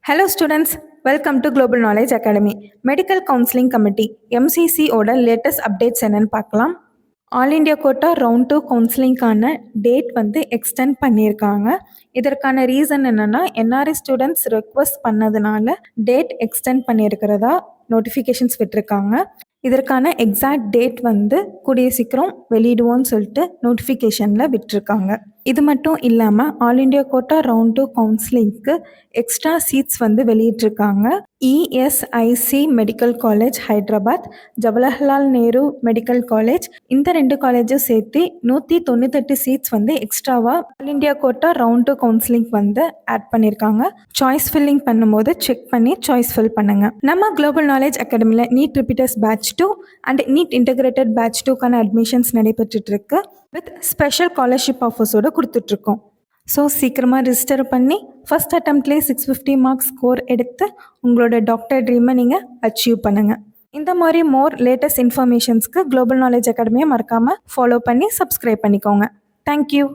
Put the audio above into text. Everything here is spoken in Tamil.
Hello students, welcome to Global Knowledge Academy. Medical Counseling Committee MCC ஓட லேட்டஸ்ட் அப்டேட்ஸ் என்னன்னு பார்க்கலாம். ஆல் இண்டியா கோட்டா ரவுண்ட் 2 கவுன்சிலிங்கான டேட் எக்ஸ்டெண்ட் பண்ணியிருக்காங்க. இதற்கான ரீசன் என்னன்னா என்ஆர்ஐ ஸ்டூடெண்ட்ஸ் ரெக்வஸ்ட் பண்ணதுனால டேட் எக்ஸ்டெண்ட் பண்ணியிருக்கிறதா நோட்டிஃபிகேஷன்ஸ் விட்டுருக்காங்க. இதற்கான எக்ஸாக்ட் டேட் கூடிய சீக்கிரம் வெளியிடுவோன்னு சொல்லிட்டு நோட்டிஃபிகேஷனில் விட்டுருக்காங்க. இது மட்டும் இல்லாமல் ஆல் இண்டியா கோட்டா ரவுண்ட் 2 கவுன்சிலிங்க்கு எக்ஸ்ட்ரா சீட்ஸ் வெளியிட்டிருக்காங்க. ESIC medical college Hyderabad, Jawaharlal Nehru medical college, இந்த 2 காலேஜும் சேர்த்து 198 சீட்ஸ் எக்ஸ்ட்ராவாக all India quota round 2 counselling add பண்ணியிருக்காங்க. சாய்ஸ் ஃபில்லிங் பண்ணும்போது செக் பண்ணி சாய்ஸ் ஃபில் பண்ணுங்க. நம்ம குளோபல் நாலேஜ் அகாடமியில் NEET repeaters batch 2 and NEET integrated batch 2க்கான அட்மிஷன்ஸ் நடைபெற்றுட்டு இருக்கு. வித் ஸ்பெஷல் ஸ்காலர்ஷிப் ஆஃபர்ஸோடு கொடுத்துட்ருக்கோம். ஸோ சீக்கிரமாக ரிஜிஸ்டர் பண்ணி ஃபஸ்ட் அட்டம்ப்ட்லேயே 650 மார்க்ஸ் ஸ்கோர் எடுத்து உங்களோட டாக்டர் ட்ரீமை நீங்கள் அச்சீவ் பண்ணுங்கள். இந்த மாதிரி மோர் லேட்டஸ்ட் இன்ஃபர்மேஷன்ஸ்க்கு குளோபல் நாலேஜ் அகாடமியை மறக்காமல் ஃபாலோ பண்ணி சப்ஸ்கிரைப் பண்ணிக்கோங்க. தேங்க்யூ.